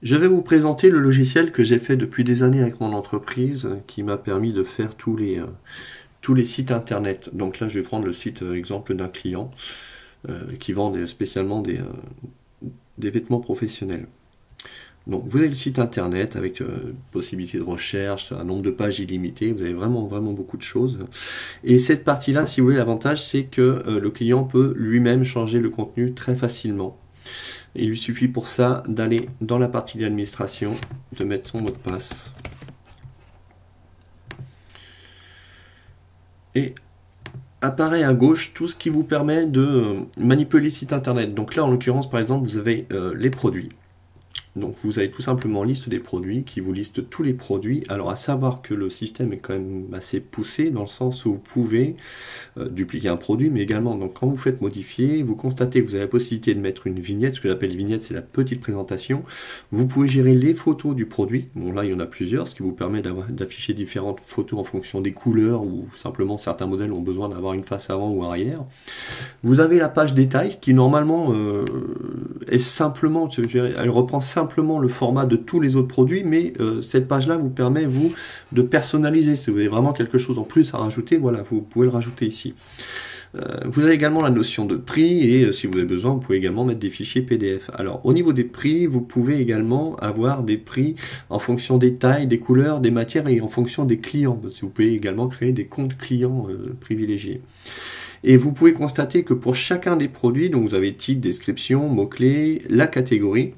Je vais vous présenter le logiciel que j'ai fait depuis des années avec mon entreprise, qui m'a permis de faire tous les sites internet. Donc là, je vais prendre le site exemple d'un client qui vend spécialement des vêtements professionnels. Donc vous avez le site internet avec possibilité de recherche, un nombre de pages illimité, vous avez vraiment beaucoup de choses. Et cette partie-là, si vous voulez, l'avantage c'est que le client peut lui-même changer le contenu très facilement. Il lui suffit pour ça d'aller dans la partie d'administration, de mettre son mot de passe. Et apparaît à gauche tout ce qui vous permet de manipuler le site internet. Donc là, en l'occurrence, par exemple, vous avez les produits. Donc vous avez tout simplement liste des produits qui vous liste tous les produits. Alors à savoir que le système est quand même assez poussé dans le sens où vous pouvez dupliquer un produit, mais également donc quand vous faites modifier, vous constatez que vous avez la possibilité de mettre une vignette. Ce que j'appelle vignette, c'est la petite présentation. Vous pouvez gérer les photos du produit. Bon là il y en a plusieurs, ce qui vous permet d'afficher différentes photos en fonction des couleurs ou simplement certains modèles ont besoin d'avoir une face avant ou arrière. Vous avez la page détail qui normalement est simplement, elle reprend simplement le format de tous les autres produits, mais cette page-là vous permet, vous, de personnaliser. Si vous avez vraiment quelque chose en plus à rajouter, voilà, vous pouvez le rajouter ici. Vous avez également la notion de prix et si vous avez besoin, vous pouvez également mettre des fichiers PDF. Alors, au niveau des prix, vous pouvez également avoir des prix en fonction des tailles, des couleurs, des matières et en fonction des clients. Vous pouvez également créer des comptes clients privilégiés. Et vous pouvez constater que pour chacun des produits, donc vous avez titre, description, mots-clés, la catégorie,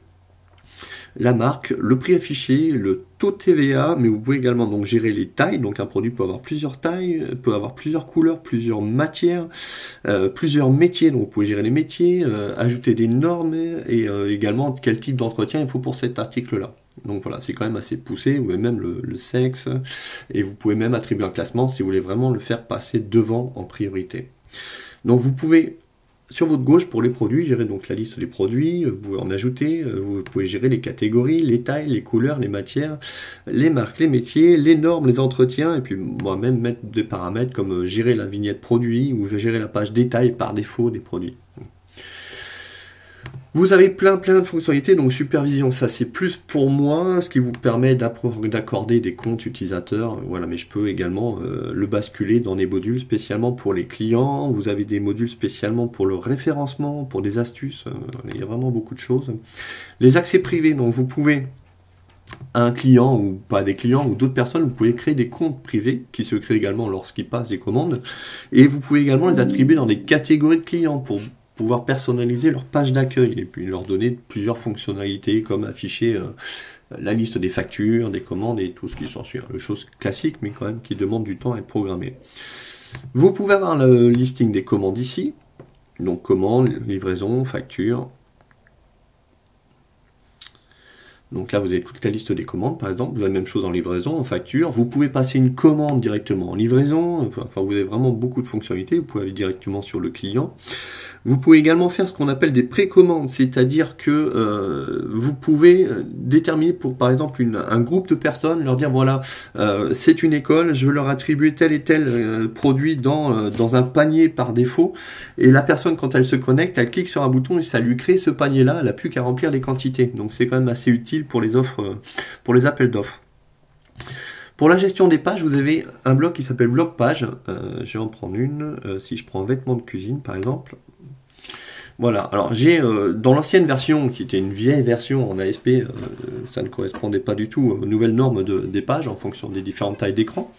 la marque, le prix affiché, le taux de TVA, mais vous pouvez également donc gérer les tailles. Donc un produit peut avoir plusieurs tailles, peut avoir plusieurs couleurs, plusieurs matières, plusieurs métiers. Donc vous pouvez gérer les métiers, ajouter des normes et également quel type d'entretien il faut pour cet article-là. Donc voilà, c'est quand même assez poussé, vous avez même le sexe, et vous pouvez même attribuer un classement si vous voulez vraiment le faire passer devant en priorité. Donc vous pouvez, sur votre gauche, pour les produits, gérer donc la liste des produits, vous pouvez en ajouter, vous pouvez gérer les catégories, les tailles, les couleurs, les matières, les marques, les métiers, les normes, les entretiens, et puis moi-même mettre des paramètres comme gérer la vignette produit ou gérer la page détail par défaut des produits. Vous avez plein de fonctionnalités, donc supervision, ça c'est plus pour moi, ce qui vous permet d'accorder des comptes utilisateurs, voilà, mais je peux également le basculer dans des modules spécialement pour les clients, vous avez des modules spécialement pour le référencement, pour des astuces, il y a vraiment beaucoup de choses. Les accès privés, donc vous pouvez, un client ou pas des clients ou d'autres personnes, vous pouvez créer des comptes privés qui se créent également lorsqu'ils passent des commandes, et vous pouvez également les attribuer dans des catégories de clients pour pouvoir personnaliser leur page d'accueil et puis leur donner plusieurs fonctionnalités comme afficher la liste des factures, des commandes et tout ce qui s'ensuit. Une chose classique mais quand même qui demande du temps à être programmée. Vous pouvez avoir le listing des commandes ici, donc commandes, livraison, facture. Donc là, vous avez toute la liste des commandes, par exemple. Vous avez la même chose en livraison, en facture. Vous pouvez passer une commande directement en livraison. Enfin, vous avez vraiment beaucoup de fonctionnalités. Vous pouvez aller directement sur le client. Vous pouvez également faire ce qu'on appelle des précommandes, c'est-à-dire que vous pouvez déterminer pour, par exemple, un groupe de personnes, leur dire, voilà, c'est une école, je veux leur attribuer tel et tel produit dans un panier par défaut. Et la personne, quand elle se connecte, elle clique sur un bouton et ça lui crée ce panier-là, elle n'a plus qu'à remplir les quantités. Donc c'est quand même assez utile pour les offres, pour les appels d'offres. Pour la gestion des pages, vous avez un bloc qui s'appelle bloc page. Je vais en prendre une. Si je prends vêtements de cuisine, par exemple. Voilà, alors j'ai dans l'ancienne version, qui était une vieille version en ASP, ça ne correspondait pas du tout aux nouvelles normes des pages en fonction des différentes tailles d'écran.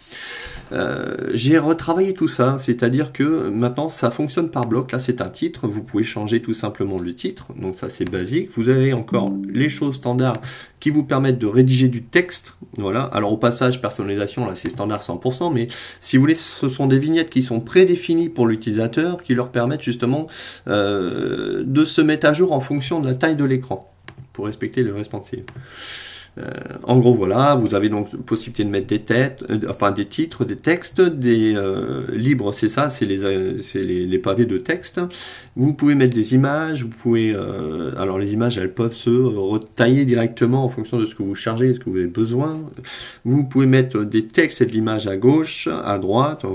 J'ai retravaillé tout ça, c'est-à-dire que maintenant ça fonctionne par bloc. Là c'est un titre, vous pouvez changer tout simplement le titre, donc ça c'est basique. Vous avez encore les choses standards qui vous permettent de rédiger du texte. Voilà, alors au passage personnalisation là c'est standard 100%, mais si vous voulez ce sont des vignettes qui sont prédéfinies pour l'utilisateur, qui leur permettent justement de se mettre à jour en fonction de la taille de l'écran pour respecter le responsive. En gros, voilà, vous avez donc possibilité de mettre des têtes, enfin des titres, des textes, des libres, c'est ça, c'est les pavés de texte. Vous pouvez mettre des images, vous pouvez, alors les images, elles peuvent se retailler directement en fonction de ce que vous chargez, de ce que vous avez besoin. Vous pouvez mettre des textes et de l'image à gauche, à droite,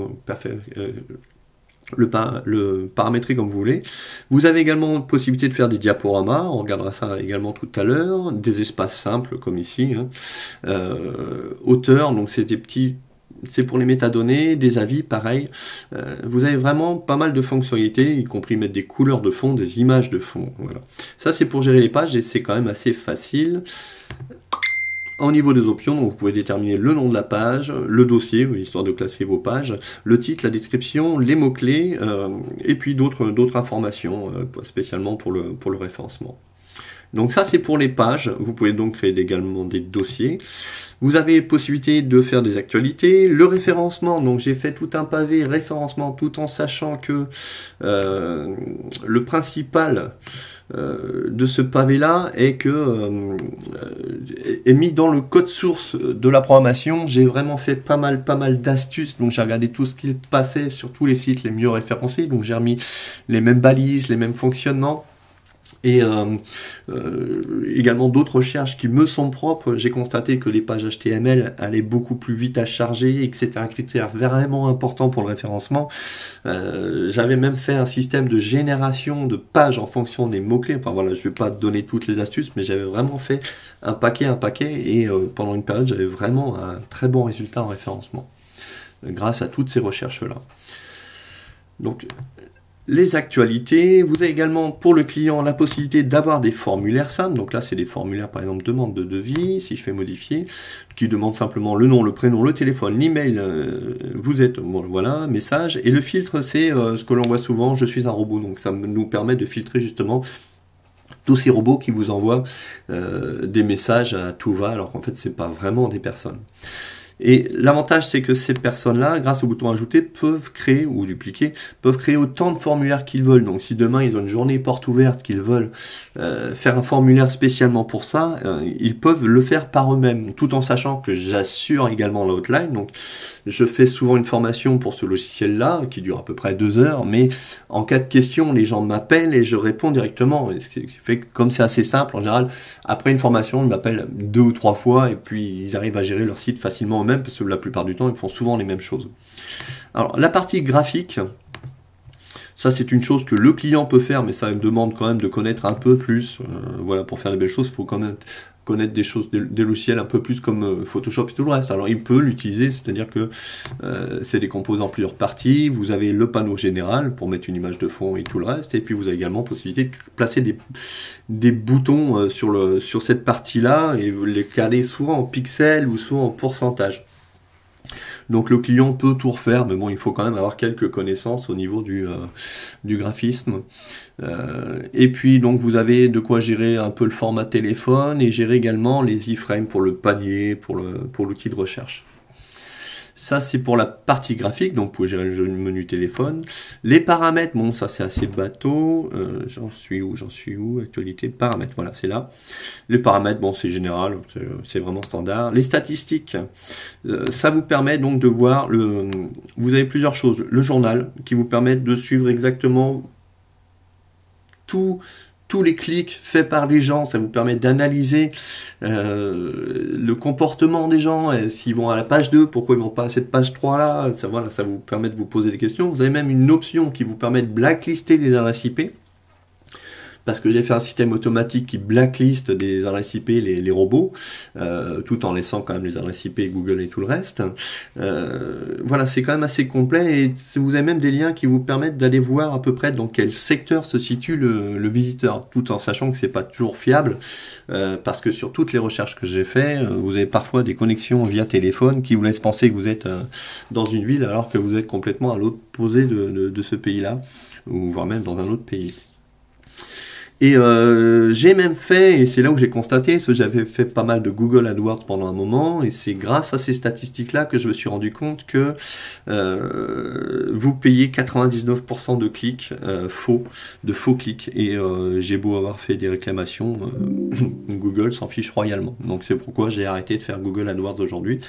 le paramétrer comme vous voulez. Vous avez également possibilité de faire des diaporamas, on regardera ça également tout à l'heure, des espaces simples comme ici, hein. Hauteur, donc c'est des petits, c'est pour les métadonnées, des avis, pareil. Vous avez vraiment pas mal de fonctionnalités, y compris mettre des couleurs de fond, des images de fond. Voilà. Ça c'est pour gérer les pages et c'est quand même assez facile. Au niveau des options, donc vous pouvez déterminer le nom de la page, le dossier, histoire de classer vos pages, le titre, la description, les mots-clés, et puis d'autres informations, spécialement pour le référencement. Donc ça c'est pour les pages, vous pouvez donc créer également des dossiers. Vous avez possibilité de faire des actualités, le référencement, donc j'ai fait tout un pavé référencement tout en sachant que le principal de ce pavé-là est mis dans le code source de la programmation. J'ai vraiment fait pas mal d'astuces, donc j'ai regardé tout ce qui passait sur tous les sites les mieux référencés, donc j'ai remis les mêmes balises, les mêmes fonctionnements. Et également d'autres recherches qui me sont propres. J'ai constaté que les pages HTML allaient beaucoup plus vite à charger et que c'était un critère vraiment important pour le référencement. J'avais même fait un système de génération de pages en fonction des mots-clés. Enfin voilà, je ne vais pas donner toutes les astuces, mais j'avais vraiment fait un paquet et pendant une période, j'avais vraiment un très bon résultat en référencement grâce à toutes ces recherches-là. Donc, les actualités, vous avez également pour le client la possibilité d'avoir des formulaires simples. Donc là, c'est des formulaires, par exemple, demande de devis, si je fais modifier, qui demande simplement le nom, le prénom, le téléphone, l'email, vous êtes, bon, voilà, message. Et le filtre, c'est ce que l'on voit souvent, je suis un robot. Donc ça nous permet de filtrer justement tous ces robots qui vous envoient des messages à tout va, alors qu'en fait, c'est pas vraiment des personnes. Et l'avantage, c'est que ces personnes-là, grâce au bouton ajouter, peuvent créer, ou dupliquer, peuvent créer autant de formulaires qu'ils veulent. Donc si demain, ils ont une journée porte ouverte, qu'ils veulent faire un formulaire spécialement pour ça, ils peuvent le faire par eux-mêmes, tout en sachant que j'assure également l'outline. Donc je fais souvent une formation pour ce logiciel-là, qui dure à peu près 2 heures, mais en cas de question, les gens m'appellent et je réponds directement. Et ce qui fait que, comme c'est assez simple, en général, après une formation, ils m'appellent 2 ou 3 fois, et puis ils arrivent à gérer leur site facilement eux-mêmes, parce que la plupart du temps, ils font souvent les mêmes choses. Alors, la partie graphique, ça c'est une chose que le client peut faire, mais ça me demande quand même de connaître un peu plus. Voilà, pour faire de belles choses, il faut quand même connaître des choses, des logiciels un peu plus comme Photoshop et tout le reste. Alors il peut l'utiliser, c'est-à-dire que c'est décomposé en plusieurs parties. Vous avez le panneau général pour mettre une image de fond et tout le reste, et puis vous avez également possibilité de placer des boutons sur cette partie-là et les caler soit en pixels ou soit en pourcentage. Donc le client peut tout refaire, mais bon, il faut quand même avoir quelques connaissances au niveau du graphisme. Et puis donc vous avez de quoi gérer un peu le format téléphone et gérer également les iframes pour le panier, pour l'outil de recherche. Ça c'est pour la partie graphique, donc vous pouvez gérer le menu téléphone. Les paramètres, bon ça c'est assez bateau. J'en suis où? Actualité, paramètres, voilà c'est là. Les paramètres, bon c'est général, c'est vraiment standard. Les statistiques, ça vous permet donc de voir, vous avez plusieurs choses. Le journal qui vous permet de suivre exactement tous les clics faits par les gens, ça vous permet d'analyser le comportement des gens, s'ils vont à la page 2, pourquoi ils vont pas à cette page 3 là, ça, voilà, ça vous permet de vous poser des questions. Vous avez même une option qui vous permet de blacklister les adresses IP, parce que j'ai fait un système automatique qui blacklist des adresses IP, les robots, tout en laissant quand même les adresses IP, Google et tout le reste. Voilà, c'est quand même assez complet, et vous avez même des liens qui vous permettent d'aller voir à peu près dans quel secteur se situe le visiteur, tout en sachant que c'est pas toujours fiable, parce que sur toutes les recherches que j'ai fait, vous avez parfois des connexions via téléphone qui vous laissent penser que vous êtes dans une ville, alors que vous êtes complètement à l'opposé de ce pays-là, ou voire même dans un autre pays. Et j'ai même fait, et c'est là où j'ai constaté, parce que j'avais fait pas mal de Google AdWords pendant un moment, et c'est grâce à ces statistiques-là que je me suis rendu compte que vous payez 99% de clics faux clics, et j'ai beau avoir fait des réclamations, Google s'en fiche royalement. Donc c'est pourquoi j'ai arrêté de faire Google AdWords aujourd'hui.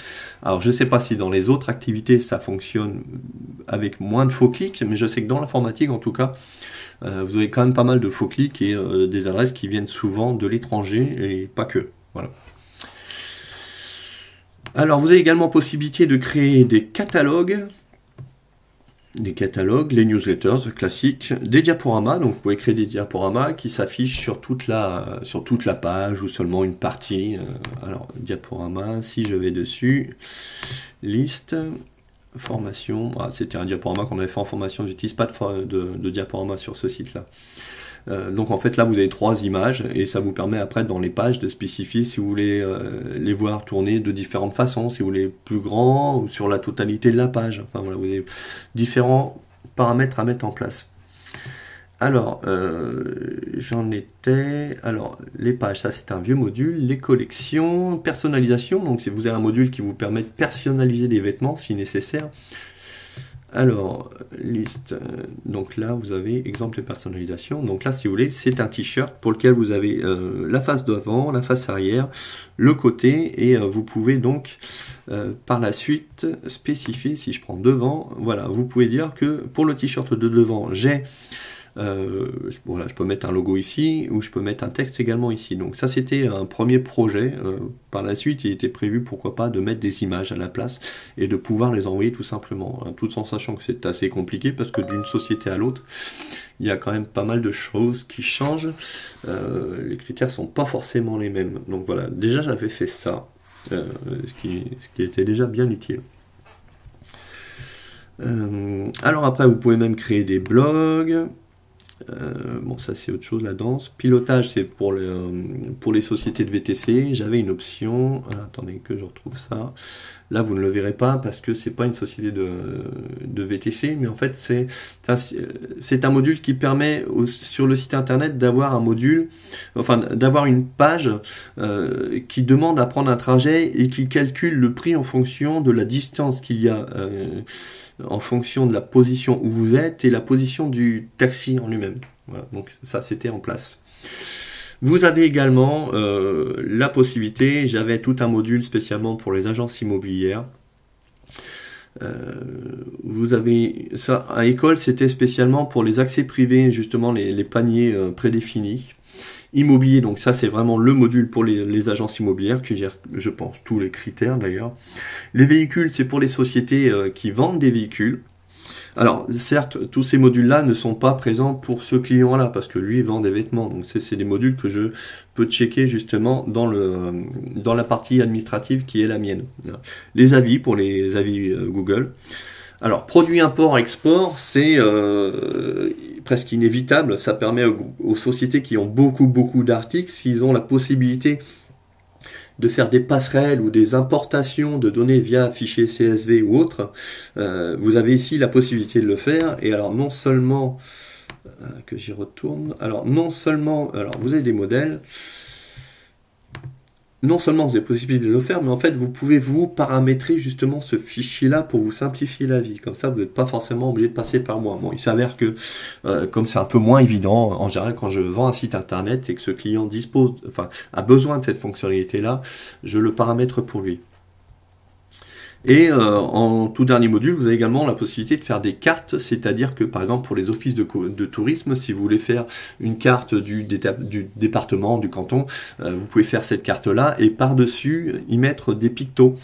Alors je sais pas si dans les autres activités ça fonctionne avec moins de faux clics, mais je sais que dans l'informatique en tout cas, vous avez quand même pas mal de faux clics et des adresses qui viennent souvent de l'étranger et pas que. Voilà. Alors vous avez également possibilité de créer des catalogues. des catalogues, les newsletters classiques, des diaporamas, donc vous pouvez créer des diaporamas qui s'affichent sur toute la page ou seulement une partie. Alors, diaporama, si je vais dessus, liste, formation, c'était un diaporama qu'on avait fait en formation, j'utilise pas de diaporama sur ce site-là. Donc en fait là vous avez 3 images et ça vous permet après dans les pages de spécifier si vous voulez les voir tourner de différentes façons, si vous voulez plus grand ou sur la totalité de la page. Enfin voilà, vous avez différents paramètres à mettre en place. Alors j'en étais, alors les pages, ça c'est un vieux module, les collections, personnalisation, donc si vous avez un module qui vous permet de personnaliser des vêtements si nécessaire. Alors, liste, donc là vous avez exemple de personnalisation, donc là si vous voulez c'est un t-shirt pour lequel vous avez la face d'avant, la face arrière, le côté et vous pouvez donc par la suite spécifier, si je prends devant, voilà, vous pouvez dire que pour le t-shirt de devant j'ai voilà, je peux mettre un logo ici ou je peux mettre un texte également ici. Donc ça c'était un premier projet. Par la suite il était prévu pourquoi pas de mettre des images à la place et de pouvoir les envoyer tout simplement, hein, tout en sachant que c'est assez compliqué parce que d'une société à l'autre il y a quand même pas mal de choses qui changent. Les critères sont pas forcément les mêmes. Donc voilà, déjà j'avais fait ça, ce qui était déjà bien utile. Alors après vous pouvez même créer des blogs. Bon ça c'est autre chose, la danse. Pilotage c'est pour les sociétés de VTC. J'avais une option, attendez que je retrouve ça. Là vous ne le verrez pas parce que c'est pas une société de VTC, mais en fait c'est un module qui permet sur le site internet d'avoir un module, enfin d'avoir une page qui demande à prendre un trajet et qui calcule le prix en fonction de la distance qu'il y a en fonction de la position où vous êtes et la position du taxi en lui-même. Voilà, donc ça c'était en place. Vous avez également la possibilité, j'avais tout un module spécialement pour les agences immobilières. Vous avez ça à école, c'était spécialement pour les accès privés, justement les paniers prédéfinis. Immobilier, donc ça c'est vraiment le module pour les agences immobilières qui gèrent, je pense, tous les critères d'ailleurs. Les véhicules, c'est pour les sociétés qui vendent des véhicules. Alors certes, tous ces modules-là ne sont pas présents pour ce client-là parce que lui vend des vêtements. Donc c'est des modules que je peux checker justement dans la partie administrative qui est la mienne. Les avis pour les avis Google. Alors, produit import-export, c'est presque inévitable. Ça permet aux sociétés qui ont beaucoup d'articles, s'ils ont la possibilité de faire des passerelles ou des importations de données via fichier CSV ou autre, vous avez ici la possibilité de le faire. Et alors, non seulement, que j'y retourne, alors non seulement, alors vous avez des modèles, non seulement vous avez possibilité de le faire, mais en fait vous pouvez vous paramétrer justement ce fichier-là pour vous simplifier la vie. Comme ça, vous n'êtes pas forcément obligé de passer par moi. Bon, il s'avère que comme c'est un peu moins évident, en général, quand je vends un site internet et que ce client dispose, enfin, a besoin de cette fonctionnalité-là, je le paramètre pour lui. Et en tout dernier module, vous avez également la possibilité de faire des cartes, c'est-à-dire que par exemple pour les offices de tourisme, si vous voulez faire une carte du département, du canton, vous pouvez faire cette carte-là et par-dessus y mettre des pictos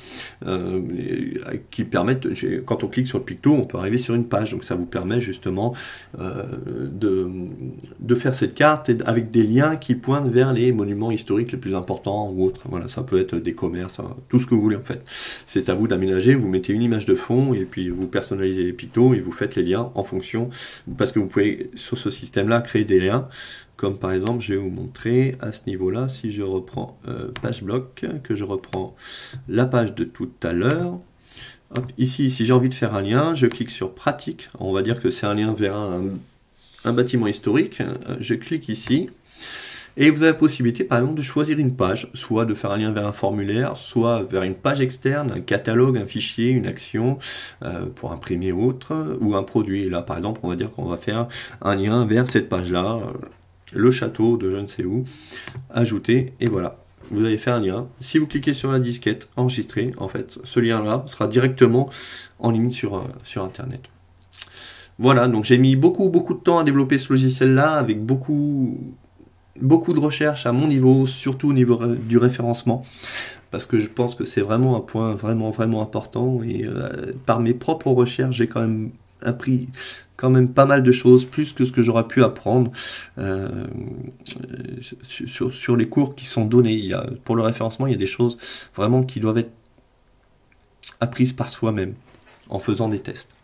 qui permettent, quand on clique sur le picto, on peut arriver sur une page, donc ça vous permet justement de faire cette carte avec des liens qui pointent vers les monuments historiques les plus importants ou autres. Voilà, ça peut être des commerces, tout ce que vous voulez en fait. C'est à vous d'aménager. Vous mettez une image de fond et puis vous personnalisez les pictos et vous faites les liens en fonction, parce que vous pouvez sur ce système là créer des liens, comme par exemple je vais vous montrer à ce niveau là, si je reprends page bloc, que je reprends la page de tout à l'heure. Ici, si j'ai envie de faire un lien, je clique sur pratique, on va dire que c'est un lien vers un bâtiment historique, je clique ici. Et vous avez la possibilité, par exemple, de choisir une page, soit de faire un lien vers un formulaire, soit vers une page externe, un catalogue, un fichier, une action, pour imprimer autre, ou un produit. Et là, par exemple, on va dire qu'on va faire un lien vers cette page-là, le château de je ne sais où, ajouter, et voilà. Vous avez fait un lien. Si vous cliquez sur la disquette, enregistrer, en fait, ce lien-là sera directement en ligne sur Internet. Voilà, donc j'ai mis beaucoup de temps à développer ce logiciel-là, avec beaucoup de recherches à mon niveau, surtout au niveau du référencement, parce que je pense que c'est vraiment un point vraiment important, et par mes propres recherches, j'ai quand même appris quand même pas mal de choses, plus que ce que j'aurais pu apprendre sur les cours qui sont donnés. Pour le référencement, il y a des choses vraiment qui doivent être apprises par soi-même, en faisant des tests.